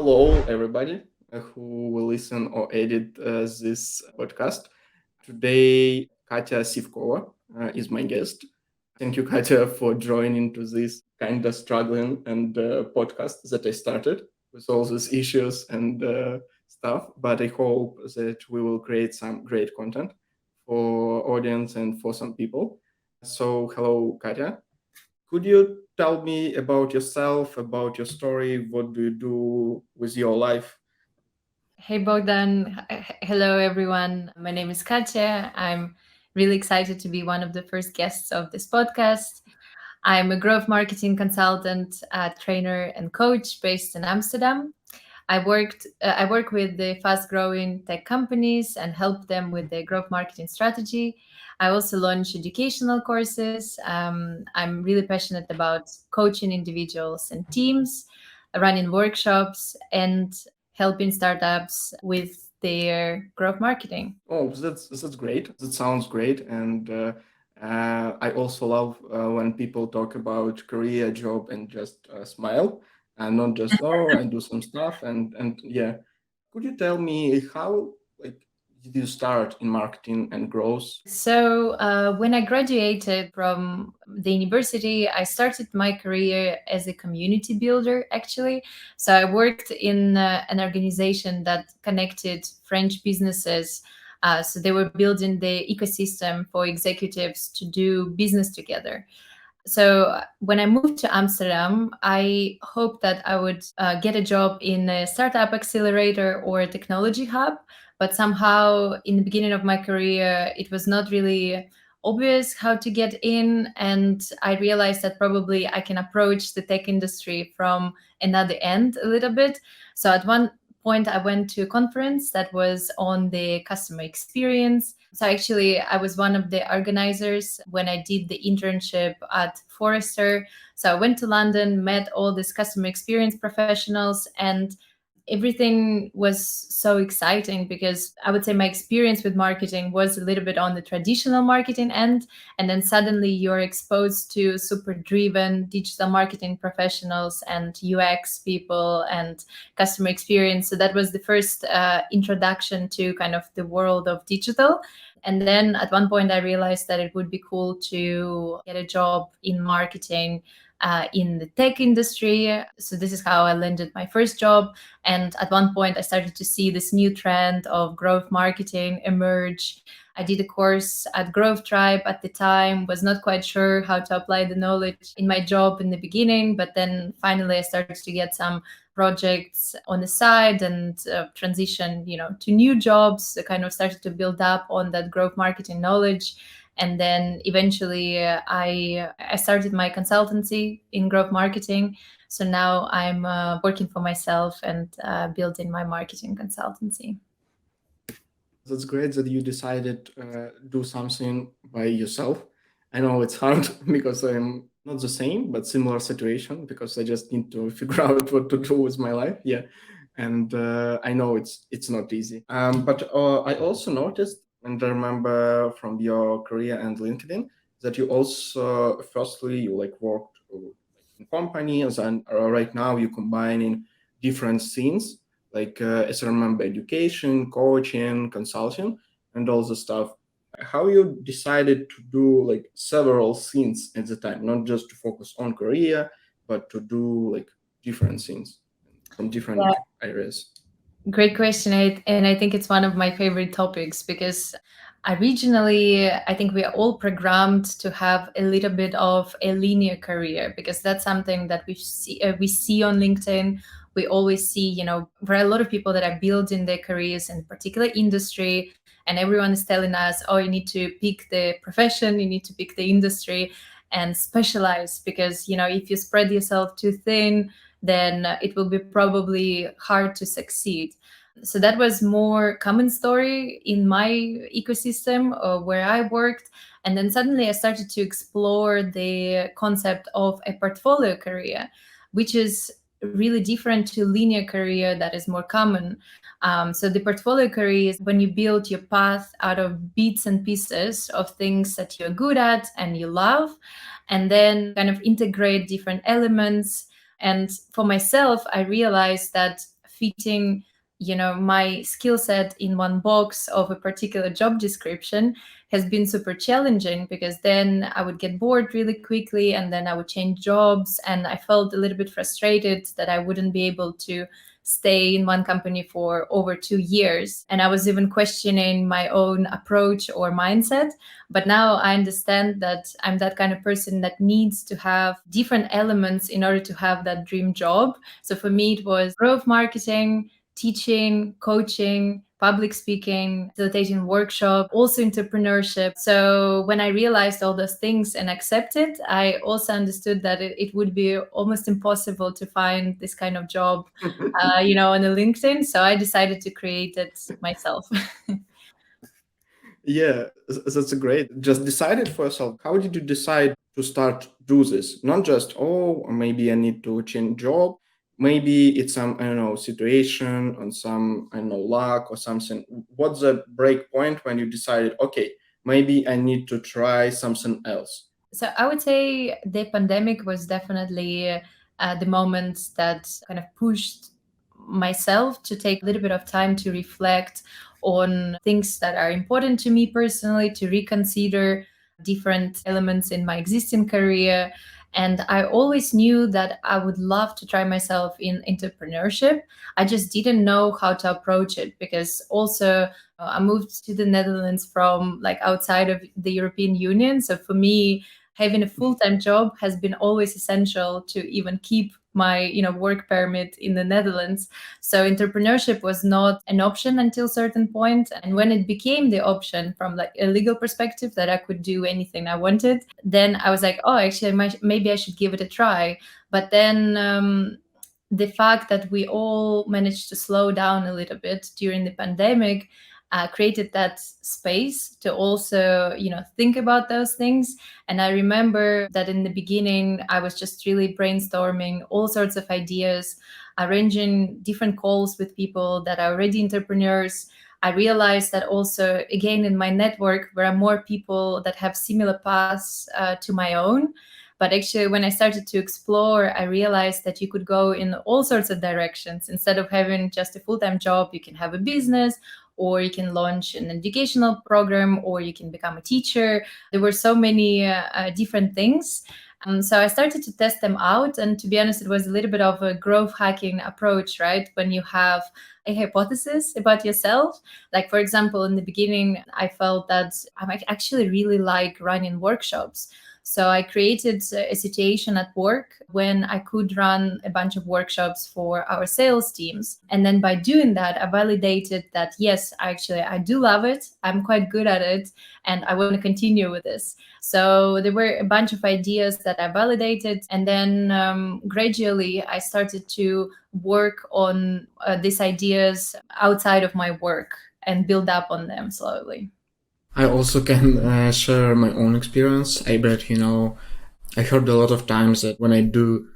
Hello, everybody who will listen or edit this podcast. Today, Katya Sivkova is my guest. Thank you, Katya, for joining to this kind of struggling and podcast that I started with all these issues and stuff. But I hope that we will create some great content for audience and for some people. So, hello, Katya. Could you tell me about yourself, about your story? What do you do with your life? Hey Bogdan, hello everyone. My name is Katya. I'm really excited to be one of the first guests of this podcast. I'm a growth marketing consultant, trainer, and coach based in Amsterdam. I work with the fast-growing tech companies and help them with their growth marketing strategy. I also launch educational courses. I'm really passionate about coaching individuals and teams, running workshops, and helping startups with their growth marketing. Oh, that's great. That sounds great. And I also love when people talk about career, job, and just smile, and not just I do some stuff. And yeah, could you tell me how like did you start in marketing and growth? So, when I graduated from the university, I started my career as a community builder, actually. So, I worked in an organization that connected French businesses. So, they were building the ecosystem for executives to do business together. So when I moved to Amsterdam, I hoped that I would get a job in a startup accelerator or a technology hub. But somehow, in the beginning of my career, it was not really obvious how to get in. And I realized that probably I can approach the tech industry from another end a little bit. So at one point, I went to a conference that was on the customer experience. So actually, I was one of the organizers when I did the internship at Forrester. So I went to London, met all these customer experience professionals, and everything was so exciting because I would say my experience with marketing was a little bit on the traditional marketing end. And then suddenly you're exposed to super driven digital marketing professionals and UX people and customer experience. So that was the first introduction to kind of the world of digital. And then at one point, I realized that it would be cool to get a job in marketing in the tech industry. So this is how I landed my first job. And at one point, I started to see this new trend of growth marketing emerge. I did a course at Growth Tribe at the time, was not quite sure how to apply the knowledge in my job in the beginning, but then finally I started to get some projects on the side and transition, to new jobs. I kind of started to build up on that growth marketing knowledge. And then eventually I started my consultancy in growth marketing. So now I'm working for myself and building my marketing consultancy. That's great that you decided do something by yourself. I know it's hard because I'm not the same, but similar situation because I just need to figure out what to do with my life. Yeah, and I know it's not easy. But I also noticed, and I remember from your career and LinkedIn that you also firstly you like worked in companies, and right now you're combining different scenes like as I remember, education, coaching, consulting, and all the stuff. How you decided to do like several things at the time, not just to focus on career, but to do like different things from different areas? Great question. And I think it's one of my favorite topics because originally, I think we are all programmed to have a little bit of a linear career because that's something that we see on LinkedIn. We always see, there are a lot of people that are building their careers in a particular industry, and everyone is telling us, oh, you need to pick the profession, you need to pick the industry and specialize because, if you spread yourself too thin, then it will be probably hard to succeed. So that was more common story in my ecosystem where I worked. And then suddenly I started to explore the concept of a portfolio career, which is really different to linear career that is more common. So the portfolio career is when you build your path out of bits and pieces of things that you're good at and you love, and then kind of integrate different elements. And for myself, I realized that fitting my skill set in one box of a particular job description has been super challenging, because then I would get bored really quickly and then I would change jobs, and I felt a little bit frustrated that I wouldn't be able to stay in one company for over 2 years. And I was even questioning my own approach or mindset. But now I understand that I'm that kind of person that needs to have different elements in order to have that dream job. So for me, it was growth marketing, teaching, coaching, public speaking, facilitating workshop, also entrepreneurship. So when I realized all those things and accepted, I also understood that it would be almost impossible to find this kind of job, on a LinkedIn. So I decided to create it myself. Yeah, that's great. Just decided for yourself. How did you decide to start do this? Not just, oh, maybe I need to change job. Maybe it's some, I don't know, situation and some, I don't know, luck or something. What's the break point when you decided, okay, maybe I need to try something else? So I would say the pandemic was definitely the moment that kind of pushed myself to take a little bit of time to reflect on things that are important to me personally, to reconsider different elements in my existing career. And I always knew that I would love to try myself in entrepreneurship. I just didn't know how to approach it, because also I moved to the Netherlands from like outside of the European Union. So for me, having a full-time job has been always essential to even keep my work permit in the Netherlands. So entrepreneurship was not an option until a certain point, and when it became the option from like a legal perspective that I could do anything I wanted, then I was like, oh, actually maybe I should give it a try. But then the fact that we all managed to slow down a little bit during the pandemic created that space to also think about those things. And I remember that in the beginning I was just really brainstorming all sorts of ideas, arranging different calls with people that are already entrepreneurs. I realized that also, again, in my network there are more people that have similar paths to my own. But actually, when I started to explore, I realized that you could go in all sorts of directions. Instead of having just a full-time job, you can have a business, or you can launch an educational program, or you can become a teacher. There were so many different things. So I started to test them out. And to be honest, it was a little bit of a growth hacking approach, right? When you have a hypothesis about yourself. Like, for example, in the beginning, I felt that I might actually really like running workshops. So I created a situation at work when I could run a bunch of workshops for our sales teams. And then by doing that, I validated that, yes, actually, I do love it. I'm quite good at it. And I want to continue with this. So there were a bunch of ideas that I validated. And then gradually, I started to work on these ideas outside of my work and build up on them slowly. I also can share my own experience. I bet, I heard a lot of times that when I do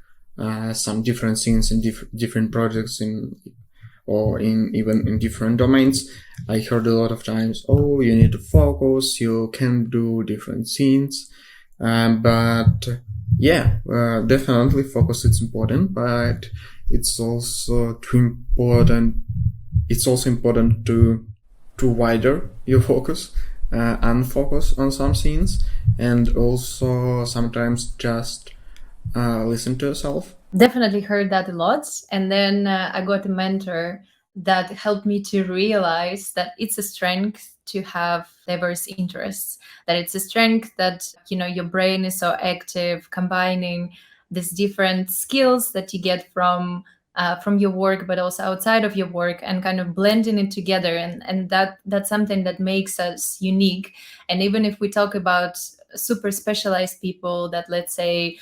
some different things in different projects or even in different domains, I heard a lot of times, oh, you need to focus, you can do different things. But yeah, definitely focus is important, but it's also important to wider your focus and focus on some things, and also sometimes just listen to yourself. Definitely heard that a lot. And then I got a mentor that helped me to realize that it's a strength to have diverse interests, that it's a strength that, your brain is so active, combining these different skills that you get from your work, but also outside of your work, and kind of blending it together. And that's something that makes us unique. And even if we talk about super specialized people that, let's say,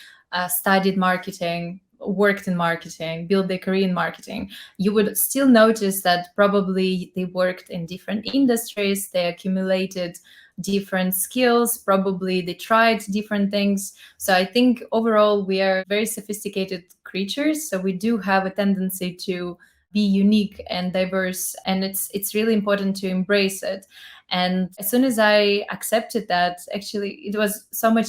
studied marketing, worked in marketing, built their career in marketing, you would still notice that probably they worked in different industries, they accumulated different skills, probably they tried different things. So I think overall we are very sophisticated creatures, so we do have a tendency to be unique and diverse, and it's really important to embrace it. And as soon as I accepted that, actually it was so much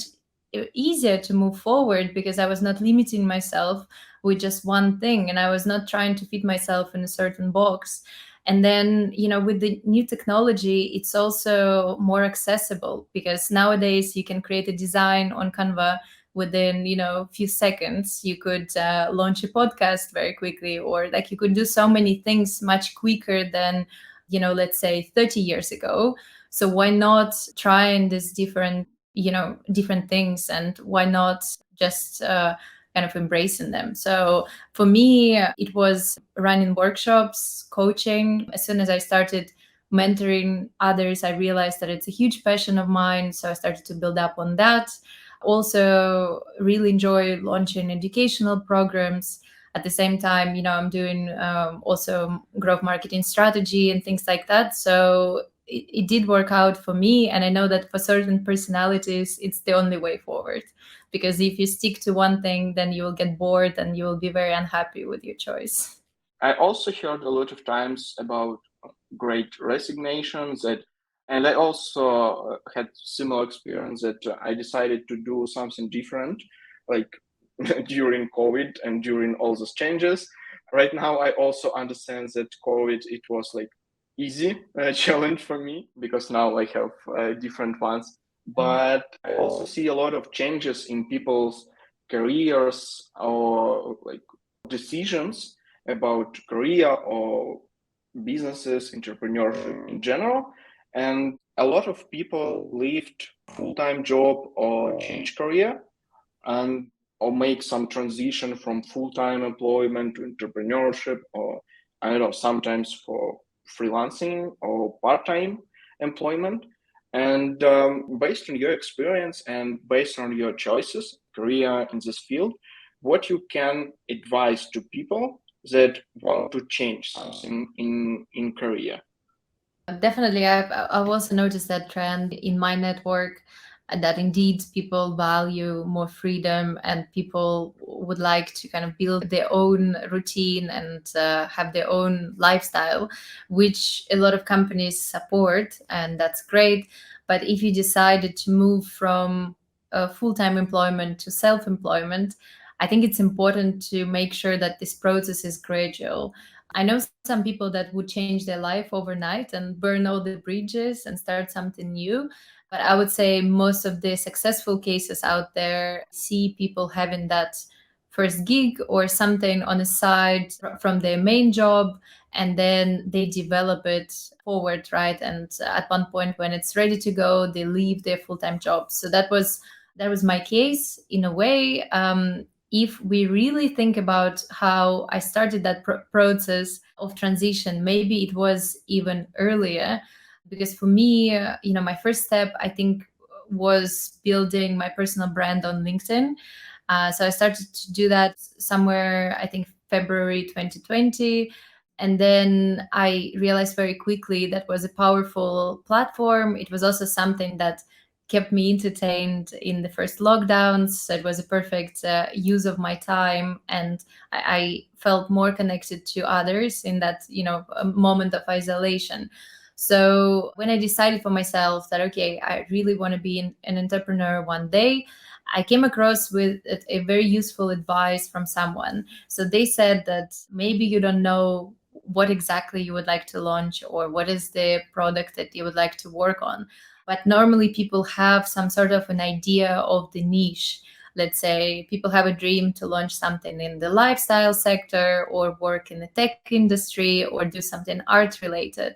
easier to move forward because I was not limiting myself with just one thing, and I was not trying to fit myself in a certain box. And then, with the new technology, it's also more accessible because nowadays you can create a design on Canva within, a few seconds. You could launch a podcast very quickly, or like you could do so many things much quicker than, let's say 30 years ago. So why not try in this different things, and why not just kind of embracing them? So for me, it was running workshops, coaching. As soon as I started mentoring others, I realized that it's a huge passion of mine. So I started to build up on that. Also, really enjoy launching educational programs. At the same time, I'm doing also growth marketing strategy and things like that. So it did work out for me. And I know that for certain personalities, it's the only way forward. Because if you stick to one thing, then you will get bored and you will be very unhappy with your choice. I also heard a lot of times about great resignations and I also had similar experience that I decided to do something different, like during COVID and during all those changes. Right now, I also understand that COVID, it was like easy challenge for me because now I have different ones. But I also see a lot of changes in people's careers or like decisions about career or businesses, entrepreneurship in general. And a lot of people left full-time job or change career and or make some transition from full-time employment to entrepreneurship or I don't know, sometimes for freelancing or part-time employment. And based on your experience and based on your choices, career in this field, what you can advise to people that want to change something in career? Definitely, I've also noticed that trend in my network, that indeed people value more freedom and people would like to kind of build their own routine and have their own lifestyle, which a lot of companies support, and that's great. But if you decided to move from full-time employment to self-employment, I think it's important to make sure that this process is gradual. I know some people that would change their life overnight and burn all the bridges and start something new. But I would say most of the successful cases out there see people having that first gig or something on the side from their main job, and then they develop it forward, right? And at one point when it's ready to go, they leave their full-time job. So that was my case in a way. If we really think about how I started that process of transition, maybe it was even earlier. Because for me, my first step, I think, was building my personal brand on LinkedIn. So I started to do that somewhere, I think, February 2020. And then I realized very quickly that was a powerful platform. It was also something that kept me entertained in the first lockdowns. So it was a perfect use of my time, and I felt more connected to others in that moment of isolation. So when I decided for myself that okay, I really want to be an entrepreneur one day, I came across with a very useful advice from someone. So they said that maybe you don't know what exactly you would like to launch or what is the product that you would like to work on. But normally people have some sort of an idea of the niche. Let's say people have a dream to launch something in the lifestyle sector or work in the tech industry or do something art related.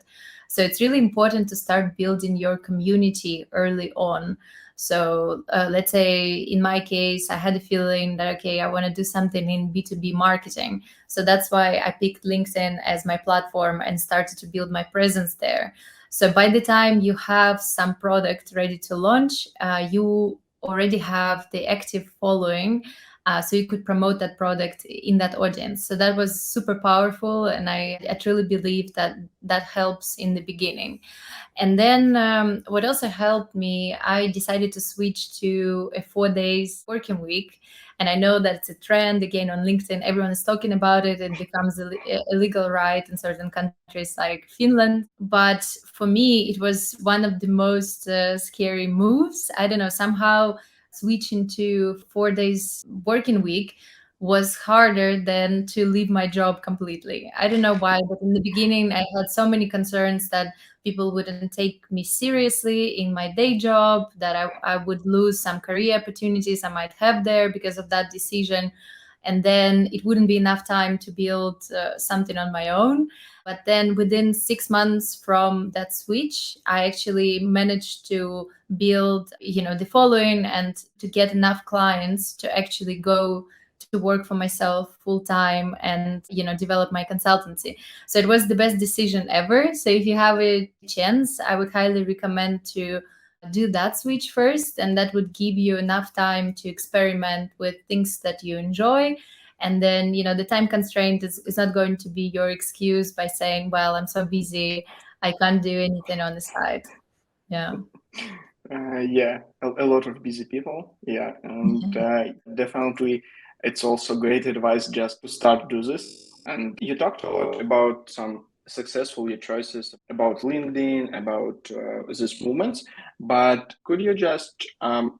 So it's really important to start building your community early on. So let's say in my case, I had a feeling that, okay, I want to do something in B2B marketing. So that's why I picked LinkedIn as my platform and started to build my presence there. So by the time you have some product ready to launch, you already have the active following. So you could promote that product in that audience. So that was super powerful. And I truly believe that that helps in the beginning. And then what also helped me, I decided to switch to a 4 days working week. And I know that it's a trend again on LinkedIn. Everyone is talking about it. It becomes a legal right in certain countries like Finland. But for me, it was one of the most scary moves. I don't know, somehow switching to 4 days working week was harder than to leave my job completely. I don't know why, but in the beginning, I had so many concerns that people wouldn't take me seriously in my day job, that I would lose some career opportunities I might have there because of that decision. And then it wouldn't be enough time to build something on my own. But then within 6 months from that switch, I actually managed to build, the following and to get enough clients to actually go to work for myself full time and, develop my consultancy. So it was the best decision ever. So if you have a chance, I would highly recommend to do that switch first, and that would give you enough time to experiment with things that you enjoy. And then, the time constraint is not going to be your excuse by saying, well, I'm so busy, I can't do anything on the side. Yeah. Yeah, a lot of busy people. Yeah, and definitely it's also great advice just to start do this. And you talked a lot about some successful choices about LinkedIn, about these movements, but could you just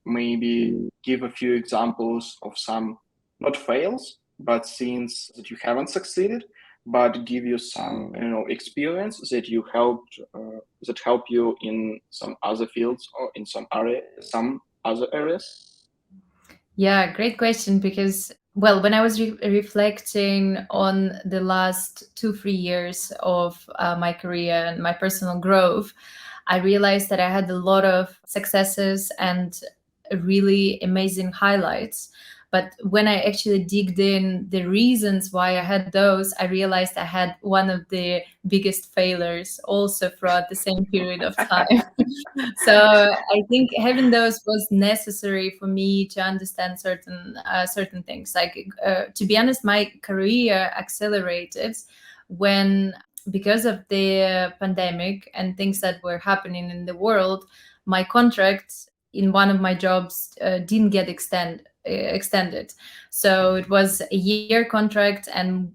maybe give a few examples of some, not fails, but scenes that you haven't succeeded, but give you some experience that you helped that help you in some other fields or in some other areas? Yeah, great question. Because, well, when I was reflecting on the last 2-3 years of my career and my personal growth, I realized that I had a lot of successes and really amazing highlights. But when I actually digged in the reasons why I had those, I realized I had one of the biggest failures also throughout the same period of time. So I think having those was necessary for me to understand certain things. Like, to be honest, my career accelerated when, because of the pandemic and things that were happening in the world, my contract in one of my jobs didn't get extended. So it was a year contract, and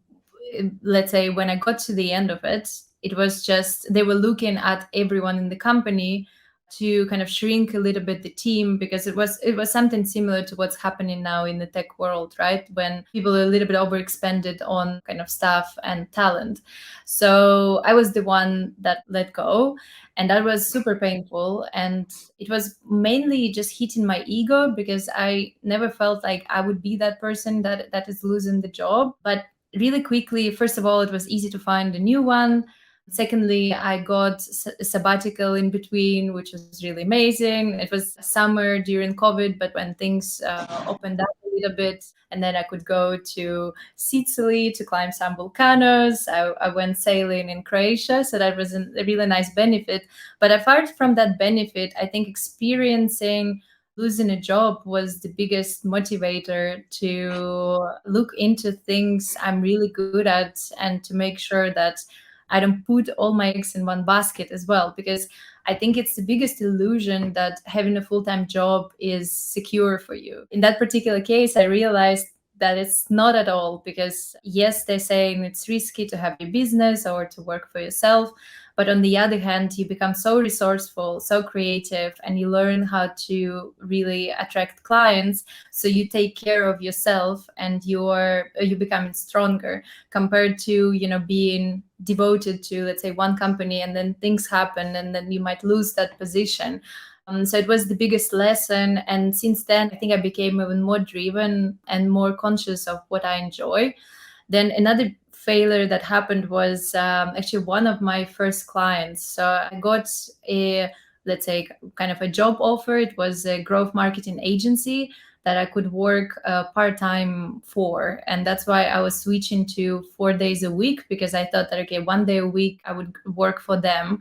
let's say when I got to the end of it, it was just they were looking at everyone in the company to kind of shrink a little bit the team, because it was something similar to what's happening now in the tech world, right? When people are a little bit overexpended on kind of staff and talent. So I was the one that let go, and that was super painful. And it was mainly just hitting my ego, because I never felt like I would be that person that is losing the job. But really quickly, first of all, it was easy to find a new one. Secondly, I got a sabbatical in between, which was really amazing. It was summer during COVID, but when things opened up a little bit, and then I could go to Sicily to climb some volcanoes. I went sailing in Croatia, so that was a really nice benefit. But apart from that benefit, I think experiencing losing a job was the biggest motivator to look into things I'm really good at, and to make sure that I don't put all my eggs in one basket as well. Because I think it's the biggest illusion that having a full-time job is secure for you. In that particular case, I realized that it's not at all. Because yes, they're saying it's risky to have your business or to work for yourself, but on the other hand, you become so resourceful, so creative, and you learn how to really attract clients. So you take care of yourself, and you become stronger, compared to being devoted to, let's say, one company, and then things happen, and then you might lose that position. So it was the biggest lesson. And since then, I think I became even more driven and more conscious of what I enjoy. Then another failure that happened was actually one of my first clients. So I got a, let's say, kind of a job offer. It was a growth marketing agency that I could work part-time for. And that's why I was switching to 4 days a week, because I thought that, okay, 1 day a week I would work for them.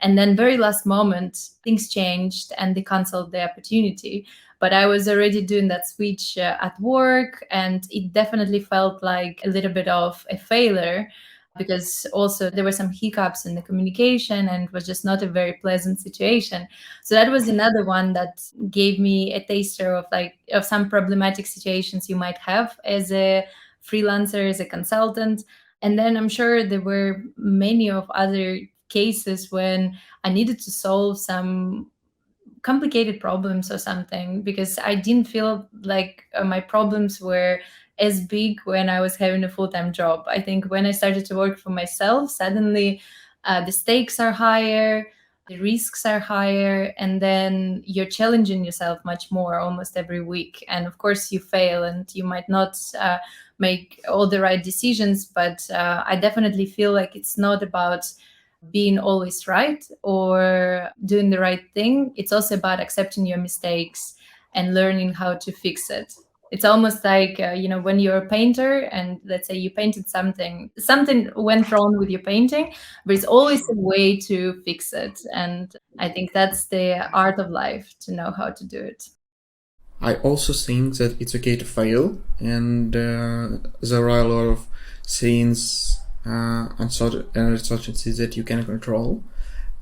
And then very last moment, things changed and they canceled the opportunity. But I was already doing that switch at work, and it definitely felt like a little bit of a failure, because also there were some hiccups in the communication, and it was just not a very pleasant situation. So that was another one that gave me a taster of some problematic situations you might have as a freelancer, as a consultant. And then I'm sure there were many of other cases when I needed to solve some complicated problems or something, because I didn't feel like my problems were as big when I was having a full-time job. I think when I started to work for myself, suddenly the stakes are higher, the risks are higher, and then you're challenging yourself much more almost every week. And of course, you fail and you might not make all the right decisions, but I definitely feel like it's not about being always right or doing the right thing. It's also about accepting your mistakes and learning how to fix it. It's almost like when you're a painter and let's say you painted something went wrong with your painting, but it's always a way to fix it. And I think that's the art of life, to know how to do it. I also think that it's okay to fail, and there are a lot of things, uncertainties that you can control.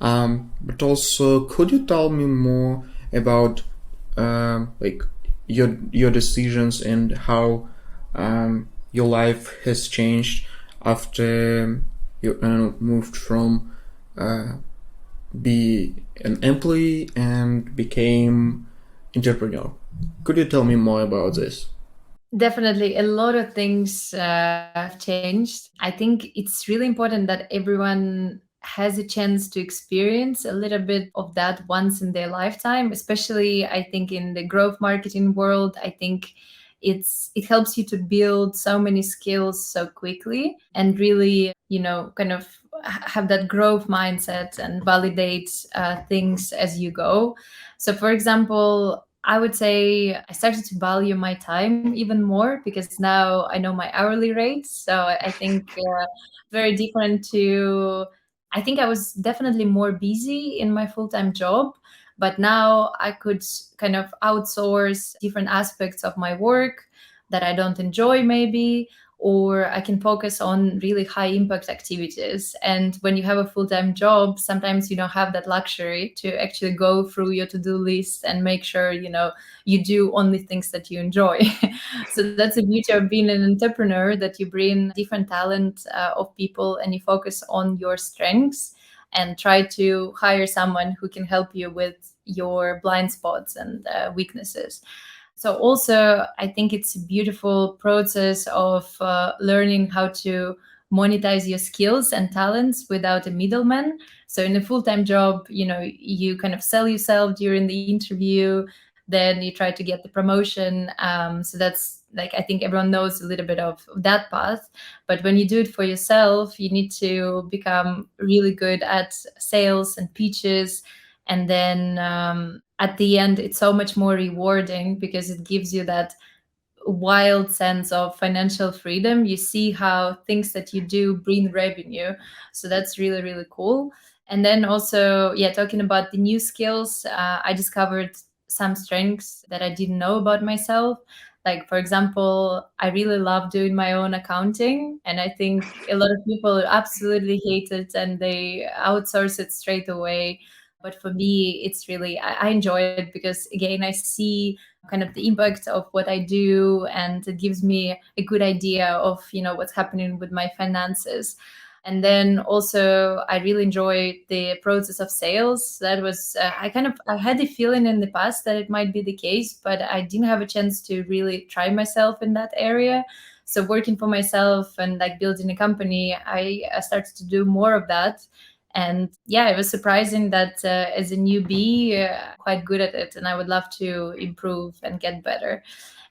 But also, could you tell me more about like your decisions and how your life has changed after you moved from be an employee and became entrepreneur? Could you tell me more about this? Definitely, a lot of things have changed. I think it's really important that everyone has a chance to experience a little bit of that once in their lifetime, especially I think in the growth marketing world. I think it helps you to build so many skills so quickly and really, kind of have that growth mindset and validate things as you go. So, for example, I would say I started to value my time even more because now I know my hourly rate. So I think very different to, I think I was definitely more busy in my full-time job, but now I could kind of outsource different aspects of my work that I don't enjoy maybe, or I can focus on really high impact activities. And when you have a full-time job, sometimes you don't have that luxury to actually go through your to-do list and make sure, you do only things that you enjoy. So that's the beauty of being an entrepreneur, that you bring different talent of people and you focus on your strengths and try to hire someone who can help you with your blind spots and weaknesses. So also, I think it's a beautiful process of learning how to monetize your skills and talents without a middleman. So in a full-time job, you kind of sell yourself during the interview, then you try to get the promotion. So that's like, I think everyone knows a little bit of that path. But when you do it for yourself, you need to become really good at sales and pitches. And then at the end, it's so much more rewarding because it gives you that wild sense of financial freedom. You see how things that you do bring revenue. So that's really, really cool. And then also, yeah, talking about the new skills, I discovered some strengths that I didn't know about myself. Like, for example, I really love doing my own accounting. And I think a lot of people absolutely hate it and they outsource it straight away. But for me, it's really, I enjoy it because, again, I see kind of the impact of what I do, and it gives me a good idea of what's happening with my finances. And then also I really enjoy the process of sales. That was I had the feeling in the past that it might be the case, but I didn't have a chance to really try myself in that area. So working for myself and like building a company, I started to do more of that. And yeah, it was surprising that as a newbie, quite good at it, and I would love to improve and get better.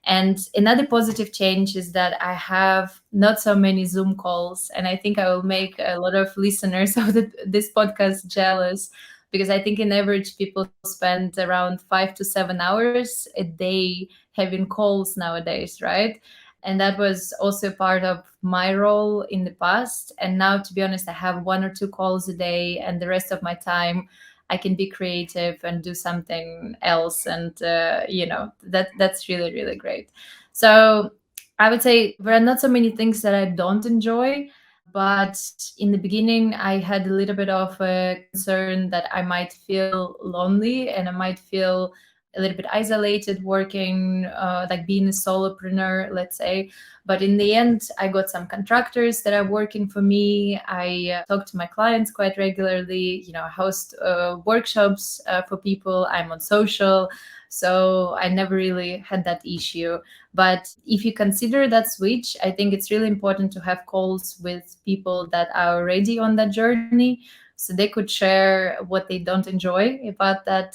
And another positive change is that I have not so many Zoom calls, and I think I will make a lot of listeners of this podcast jealous, because I think in average people spend around 5 to 7 hours a day having calls nowadays, right? And that was also part of my role in the past. And now, to be honest, I have 1 or 2 calls a day, and the rest of my time I can be creative and do something else. And that's really, really great. So I would say there are not so many things that I don't enjoy, but in the beginning I had a little bit of a concern that I might feel lonely and I might feel a little bit isolated working, like being a solopreneur, let's say. But in the end, I got some contractors that are working for me. I talk to my clients quite regularly. I host workshops for people. I'm on social. So I never really had that issue. But if you consider that switch, I think it's really important to have calls with people that are already on that journey, so they could share what they don't enjoy about that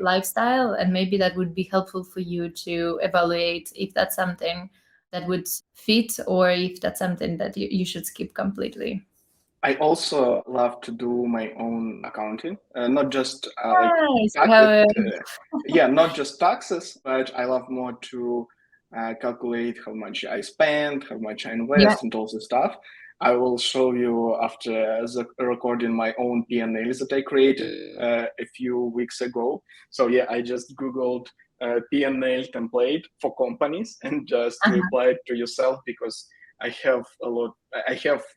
lifestyle, and maybe that would be helpful for you to evaluate if that's something that would fit, or if that's something that you should skip completely. I also love to do my own accounting, not just like Nice. yeah, not just taxes, but I love more to calculate how much I spend, how much I Yeah. invest, and all this stuff. I will show you after the recording my own P&Ls that I created a few weeks ago. So yeah, I just Googled P&L template for companies and just reply it to yourself, because I have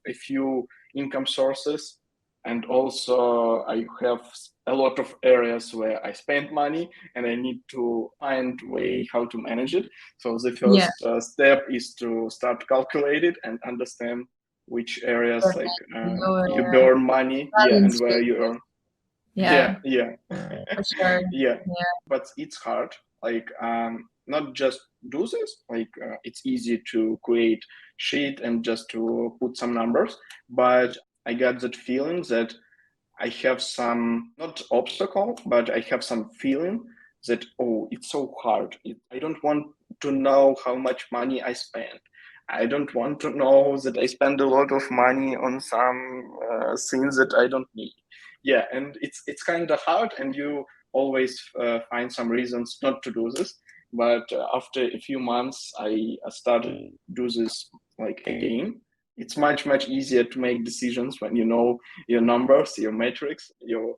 a few income sources, and also I have a lot of areas where I spend money and I need to find a way how to manage it. So the first step is to start calculate it and understand which areas like you burn money, and where you earn. Yeah, For sure. Yeah, but it's hard. Like not just do this. Like it's easy to create sheet and just to put some numbers, but I got that feeling that I have some, not obstacle, but I have some feeling that, oh, it's so hard. I don't want to know how much money I spend. I don't want to know that I spend a lot of money on some things that I don't need. Yeah, and it's kind of hard, and you always find some reasons not to do this. But after a few months, I started do this like again. It's much easier to make decisions when you know your numbers, your metrics, your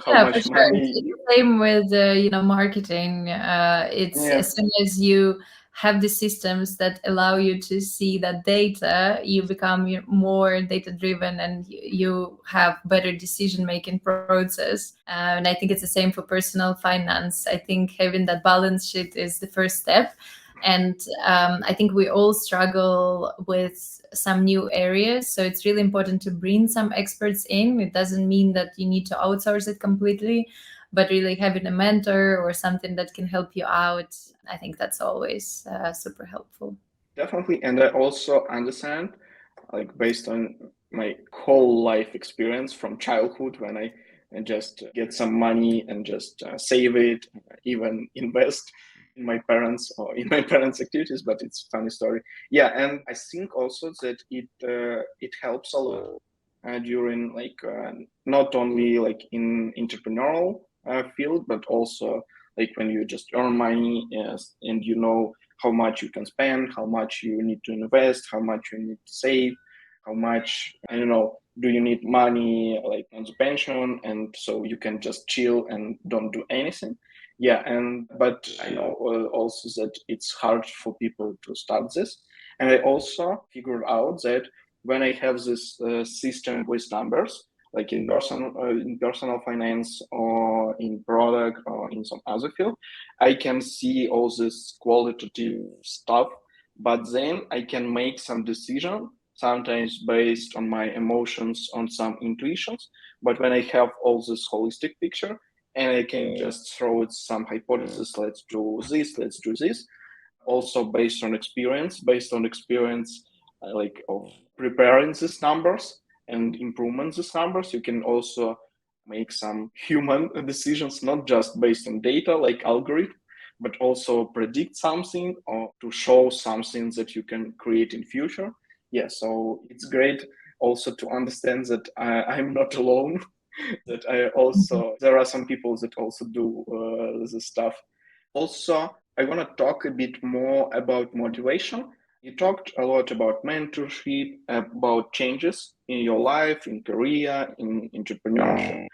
how Yeah, for much sure. money. It's the same with marketing. It's as soon as you have the systems that allow you to see that data, you become more data driven, and you have better decision making process. And I think it's the same for personal finance. I think having that balance sheet is the first step. And I think we all struggle with some new areas. So it's really important to bring some experts in. It doesn't mean that you need to outsource it completely, but really having a mentor or something that can help you out, I think that's always super helpful. Definitely. And I also understand, like based on my whole life experience from childhood, when I just get some money and just save it, even invest in my parents or in my parents' activities. But it's a funny story. Yeah, and I think also that it helps a lot during like not only like in entrepreneurial field, but also like when you just earn money, and you know how much you can spend, how much you need to invest, how much you need to save, how much, I don't know, do you need money like on the pension, and so you can just chill and don't do anything. Yeah, and but I know also that it's hard for people to start this, and I also figured out that when I have this system with numbers, like in personal finance or in product or in some other field, I can see all this qualitative stuff, but then I can make some decision, sometimes based on my emotions, on some intuitions. But when I have all this holistic picture, and I can just throw it some hypothesis, let's do this, let's do this. Also based on experience, like of preparing these numbers and improvement these numbers, you can also make some human decisions, not just based on data like algorithm, but also predict something or to show something that you can create in future. Yeah, so it's great also to understand that I'm not alone. That I also there are some people that also do this stuff. Also, I want to talk a bit more about motivation. You talked a lot about mentorship, about changes in your life, in career, in entrepreneurship.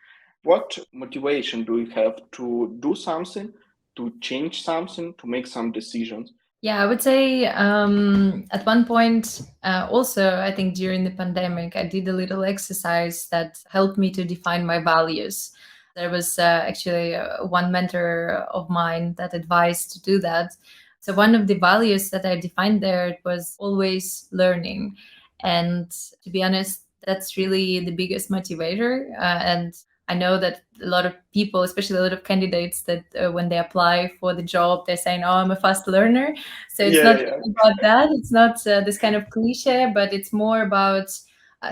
What motivation do you have to do something, to change something, to make some decisions? Yeah, I would say at one point, also, I think during the pandemic, I did a little exercise that helped me to define my values. There was actually one mentor of mine that advised to do that. So one of the values that I defined there was always learning. And to be honest, that's really the biggest motivator. And I know that a lot of people, especially a lot of candidates, that when they apply for the job, they're saying, "Oh, I'm a fast learner." So it's not about that. It's not this kind of cliche, but it's more about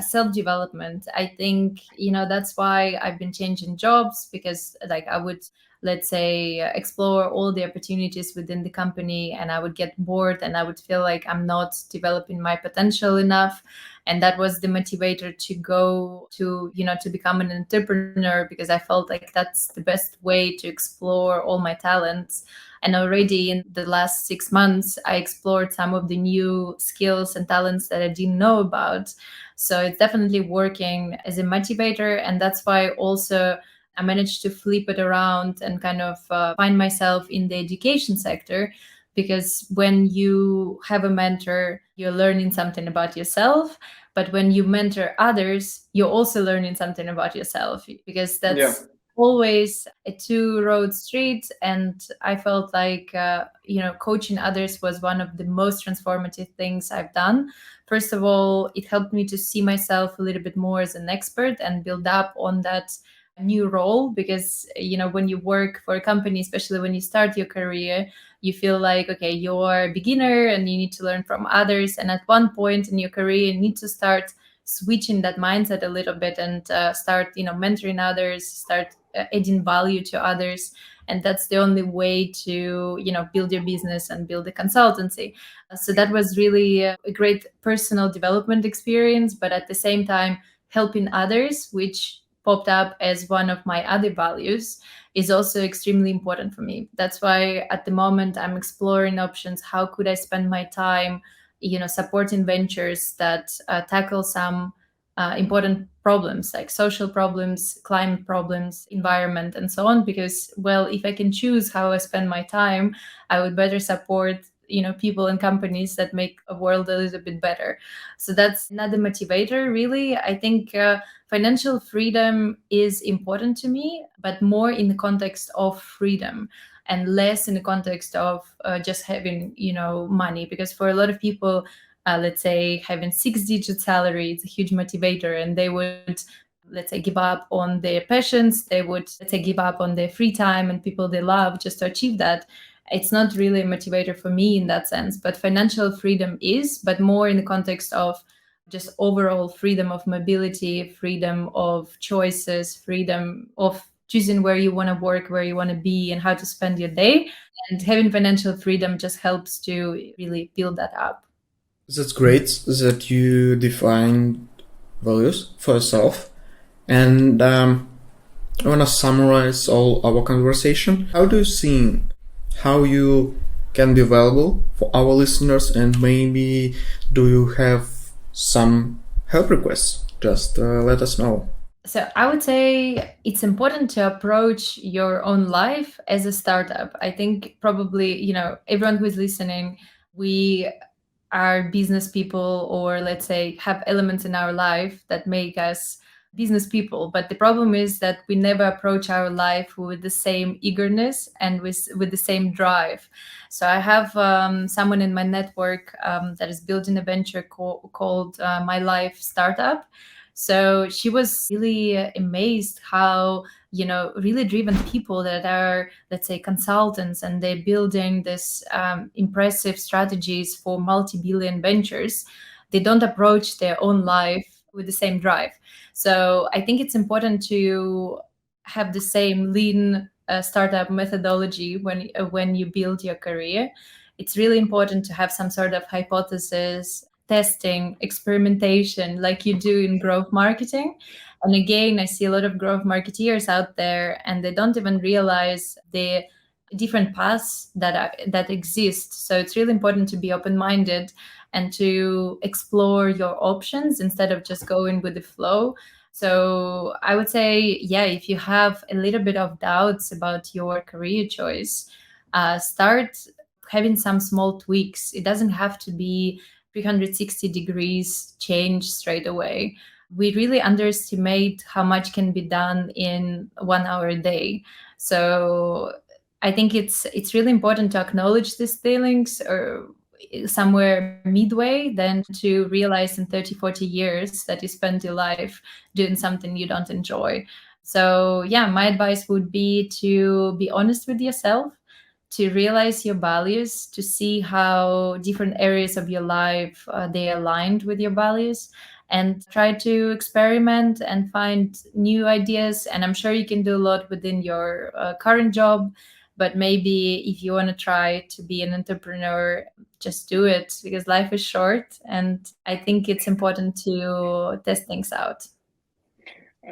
self-development. I think, that's why I've been changing jobs, because like I would, let's say, explore all the opportunities within the company, and I would get bored and I would feel like I'm not developing my potential enough. And that was the motivator to go to, to become an entrepreneur, because I felt like that's the best way to explore all my talents. And already in the last 6 months, I explored some of the new skills and talents that I didn't know about. So it's definitely working as a motivator. And that's why also I managed to flip it around and kind of find myself in the education sector. Because when you have a mentor, you're learning something about yourself. But when you mentor others, you're also learning something about yourself, because that's always a two-road street. And I felt like, coaching others was one of the most transformative things I've done. First of all, it helped me to see myself a little bit more as an expert and build up on that new role. Because when you work for a company, especially when you start your career, you feel like, okay, you're a beginner and you need to learn from others. And at one point in your career, you need to start switching that mindset a little bit and start mentoring others, start adding value to others. And that's the only way to build your business and build a consultancy. So that was really a great personal development experience, but at the same time helping others, which popped up as one of my other values, is also extremely important for me. That's why at the moment I'm exploring options. How could I spend my time supporting ventures that tackle some important problems, like social problems, climate problems, environment, and so on. Because, well, if I can choose how I spend my time, I would better support people and companies that make a world a little bit better. So that's another motivator, really. I think financial freedom is important to me, but more in the context of freedom and less in the context of just having money. Because for a lot of people, let's say having 6-digit salary is a huge motivator, and they would, let's say, give up on their passions. They would, let's say, give up on their free time and people they love just to achieve that. It's not really a motivator for me in that sense. But financial freedom is, but more in the context of just overall freedom of mobility, freedom of choices, freedom of choosing where you want to work, where you want to be, and how to spend your day. And having financial freedom just helps to really build that up. That's great that you define values for yourself. And I want to summarize all our conversation. How do you think how you can be available for our listeners, and maybe do you have some help requests? Just let us know. So I would say it's important to approach your own life as a startup. I think probably, everyone who is listening, we are business people, or let's say have elements in our life that make us business people. But the problem is that we never approach our life with the same eagerness and with the same drive. So I have someone in my network that is building a venture called My Life Startup. So she was really amazed how, really driven people that are, let's say, consultants, and they're building this impressive strategies for multi-billion ventures. They don't approach their own life with the same drive. So I think it's important to have the same lean startup methodology when you build your career. It's really important to have some sort of hypothesis, testing, experimentation, like you do in growth marketing. And again, I see a lot of growth marketeers out there, and they don't even realize the different paths that exist. So it's really important to be open-minded and to explore your options instead of just going with the flow. So I would say, yeah, if you have a little bit of doubts about your career choice, start having some small tweaks. It doesn't have to be 360 degrees change straight away. we really underestimate how much can be done in 1 hour a day. So I think it's really important to acknowledge these feelings, or somewhere midway, than to realize in 30, 40 years that you spend your life doing something you don't enjoy. So yeah, my advice would be to be honest with yourself, to realize your values, to see how different areas of your life they aligned with your values, and try to experiment and find new ideas. And I'm sure you can do a lot within your current job, but maybe if you want to try to be an entrepreneur, just do it, because life is short, and I think it's important to test things out.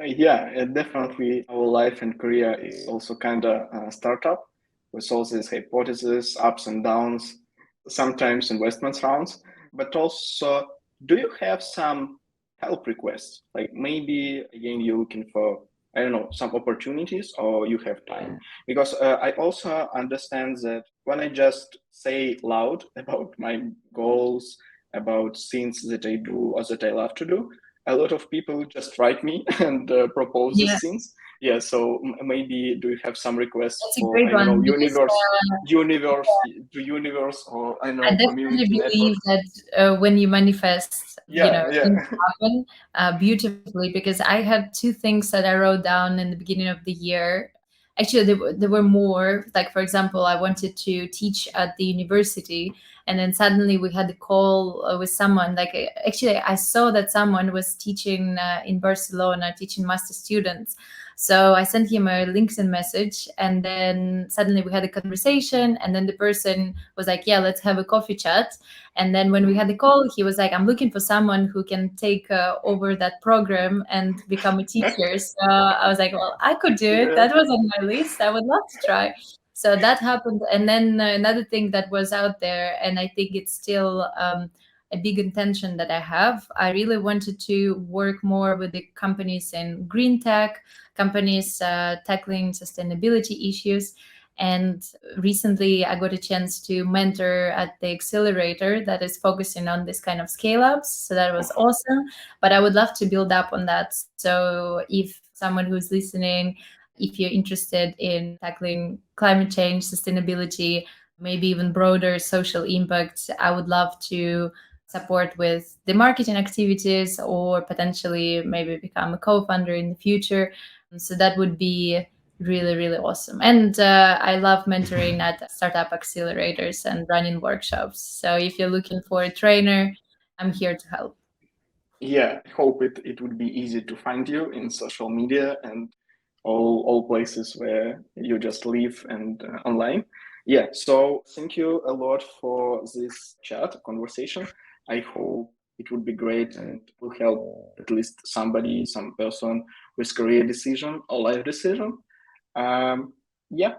Yeah, definitely. Our life and career is also kind of a startup with all these hypotheses, ups and downs, sometimes investment rounds. But also, do you have some help requests? Like maybe again you're looking for, I don't know, some opportunities, or you have time? Because I also understand that when I just say loud about my goals, about things that I do or that I love to do, a lot of people just write me and propose Yeah, these things. Yeah, so maybe do you have some requests that's a for, great I don't know, one, because universe, or I don't I know, definitely community believe networks? that when you manifest, Yeah, things yeah. happen beautifully. Because I had two things that I wrote down in the beginning of the year. Actually, there were more. Like, for example, I wanted to teach at the university, and then suddenly we had a call with someone. Like, actually, I saw that someone was teaching in Barcelona, teaching master students. So I sent him a LinkedIn message, and then suddenly we had a conversation, and then the person was like, yeah, let's have a coffee chat. And then when we had the call, he was like, I'm looking for someone who can take over that program and become a teacher. So I was like, well, I could do it. Yeah. That was on my list. I would love to try. So that happened. And then another thing that was out there, and I think it's still a big intention that I have, I really wanted to work more with the companies in green tech, companies tackling sustainability issues. And recently, I got a chance to mentor at the accelerator that is focusing on this kind of scale ups. So that was awesome. But I would love to build up on that. So if someone who's listening, if you're interested in tackling climate change, sustainability, maybe even broader social impact, I would love to support with the marketing activities, or potentially maybe become a co-founder in the future. So that would be really, really awesome. And I love mentoring at startup accelerators and running workshops. So if you're looking for a trainer, I'm here to help. Yeah, I hope it would be easy to find you in social media and all places where you just live and online. Yeah, so thank you a lot for this chat conversation. I hope it would be great and will help at least somebody, some person with career decision or life decision. Um, yeah,